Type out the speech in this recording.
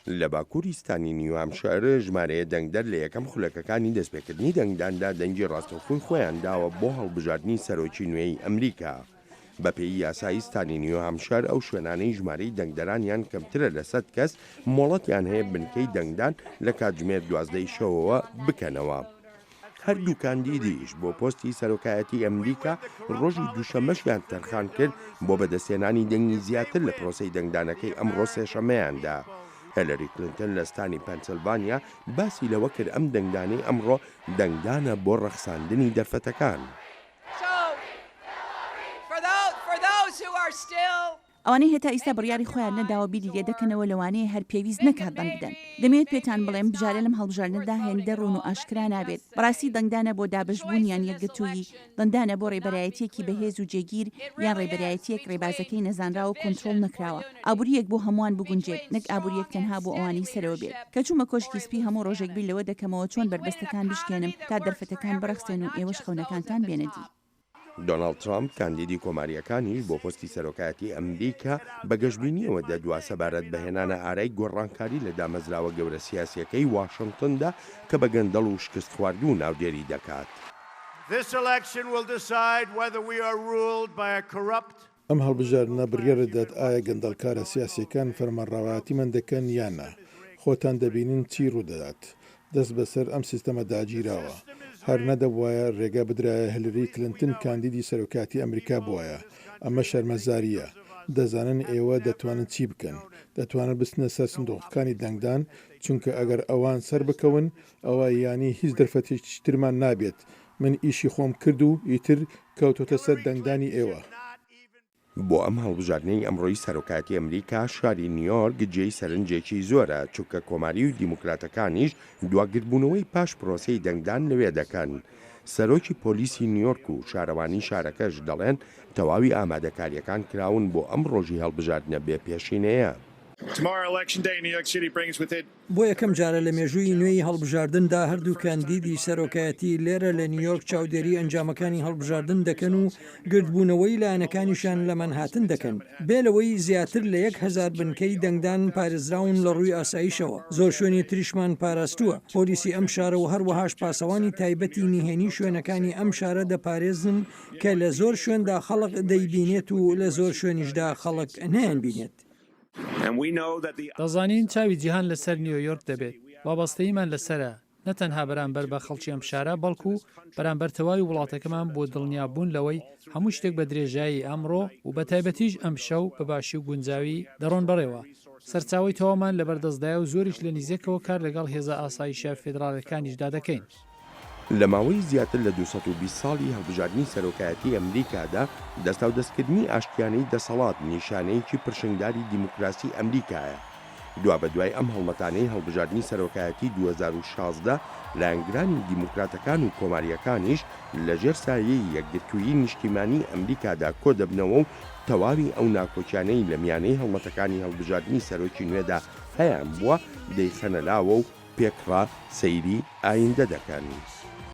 لە باکووریستانی نیوهامشار ژمارەیە دەنگدەر لە یەکەم خولەکەکانی دەستپێکردنی دەنگداندا دەنگی ڕاستەوخۆی خۆیان داوە بۆ هەڵبژاردننی سەرۆکی نوێی ئەمریکا. بەپێی یاسایی ستانی نیوهامشار ئەو شوێنانەی ژمارەی دەنگدەرانیان کەمترە لە 100 کەس مۆڵەتیان هەیە بنکەی دەنگدان لە کاتژمێر 12 شەوەوە بکەنەوە. هەردوو کاندیدیش بۆ پۆستی سەرۆکایەتی ئەمریکا ڕۆژی دووشەمەشیان تەرخان کرد بۆ بەدەستێنانی دەنگی زیاتر لە پرۆسەی دەنگدانەکەی ئەمڕۆ سێشەمەیاندا. هیلاری کلینتن لە ستانی پەنسیلڤانیا باسی لەوە کرد ئەم دەنگدانەی ئەمڕۆ دەنگدانە بۆ ڕەخساندنی دەرفەتەکان. ئەوانەی هێتا ئیستا بڕیاری خۆیان نەداوە بیری لێ دەکەنەوە لەوانەیە هەر پێویست نەکات دەنگ بدەن. دەمەوێت پێتان بڵێم بژارە لەم هەڵبژاردنەدا هێندە ڕوون و ئاشکرا نابێت. بەڕاستی دەنگدانە بۆ دابەشبوونیان یەکگرتووی، دەنگدانە بۆ ڕێبەرایەتیەکی بەهێز و جێگیر یان ڕێبەرایەتیەک ڕێبازەکەی نەزانراوە و کۆنتڕۆڵ نەکراوە. ئابووریەک بۆ هەمووان بگونجێت، نەک ئابووریەک تەنها بۆ ئەوانی سەرەوە بێت. کە چوومە کۆشکی سپی هەموو ڕۆژێک بیر لەوە دەکەمەوە چۆن بربەستەکان بشکێنم تا دەرفەتەکان بڕەخسێن و ئێوەش خەونەکانتان بێنەدی. دۆناڵد ترامپ کاندیدی کۆماریەکانیش بۆ پۆستی سەرۆکایەتی ئەمریکا بەگەشتبینیەوە دەدوا سەبارەت بەهێنانە ئارای گۆڕانکاری لە دامەزراوە گەورە سیاسیەکەی واشنگتندا کە بە گەندەڵ و شکست خواردوو ناودێری دەکات. ئەم هەڵبژاردنە بڕیارە دەدات ئایا گەندەڵکارە سیاسیەکان فەرمانڕەوایەتیمان دەکەن یانە. خۆتان دەبینن چی ڕوودەدات. دەست بەسەر ئەم سیستەمە داگیراوە. هەر نەدەبوایە ڕێگا بدرایە هیلاری کلینتن کاندیدی سەرۆکاتی ئەمریکا بووایە. ئەمە شەرمەزاریە. دەزانن ئێوە دەتوانن چی بکەن. دەتوانن بستنە سەر سندوقەکانی دەنگدان چونکە ئەگەر ئەوان سەر بکەون ئەوە یانی هیچ دەرفەتێکی ترمان نابێت. من ئیشی خۆم کرد و ئیتر کەوتۆتە سەر دەنگدانی ئێوە. بۆ ئەم هەڵبژاردنەی ئەمڕۆی سەرۆکاتی ئەمریکا شاری نیویۆرک جێی سەرنجێکی زۆرە چونکە کۆماری و دیموکراتەکانیش دواگیربوونەوەی پاش پرۆسەی دەنگدان لەوێ دەکەن. سەرۆکی پۆلیسی نیویۆرک و شارەوانی شارەکەش دەڵێن تەواوی ئامادەکاریەکان کراون بۆ ئەم ڕۆژی هەڵبژاردنە بێپێشینەیە. بۆ یەکەم جارە لە مێژووی نوێی هەڵبژاردندا هەردوو کاندیدی سەرۆکایەتی لێرە لە نیویۆرک چاودێری ئەنجامەکانی هەڵبژاردن دەکەن و گردبوونەوەی لایەنەکانیشان لە مەنهاتن دەکەن. بێلەوەی زیاتر لە 1000 بنکەی دەنگدان پارێزراون لە ڕووی ئاسایشەوە. زۆر شوێنی تریشمان پاراستووە. پۆلیسی ئەم شارە و هەروەهاش پاسەوانی تایبەتی نیهێنی شوێنەکانی ئەم شارە دەپارێزن کە لە زۆر شوێندا خەڵک دەیبینێت و لە زۆر شوێنیشدا خەڵک نەیانبینێت. دەزانین چاوی جیهان لەسەر نیویۆرک دەبێت. وابەستەیمان لەسرە نەتەنها بەرامبەر بە خەڵکی ئەم شارە بەڵکو بەرامبەر تەواوی وڵاتەکەمان بۆ دڵنیابوون لەوەی هەموو شتێک بە درێژایی ئەمڕۆ و بە تایبەتیش ئەم شەو بەباشی و گونجاوی دەڕۆن بەڕێوە. سەرچاوی تەوامان لە بەردەستدایە و زۆریش لە نزیکەوە کار لەگەڵ هێزە ئاسایشە فێدراڵەکانیشدا دەکەین. لە ماوەی زیاتر لە 220 ساڵی هەڵبژاردننی سەرۆکایەتی ئەمریکادا دەستا و دەستکردنی ئاشتیانەی دەسەڵات نیشانەیەکی پرشنگداری دیموکراسی ئەمریکایە. دوا بە دوای ئەم هەڵمەتانەی هەڵبژاردننی سەرۆکایەتی 2016 لایەنگرانی دیموکراتەکان و کۆماریەکانیش لەژێر سایەی یەکگرتوویی نیشتیمانی ئەمریکادا کۆ دەبنەوە و تەواوی ئەو ناکۆچیانەی لە میانەی هەڵمەتەکانی هەڵبژاردننی سەرۆکی نوێدا هەیان بووە دەیخەنە لاوە و پێکڕا سەیری ئایندە دەکەن.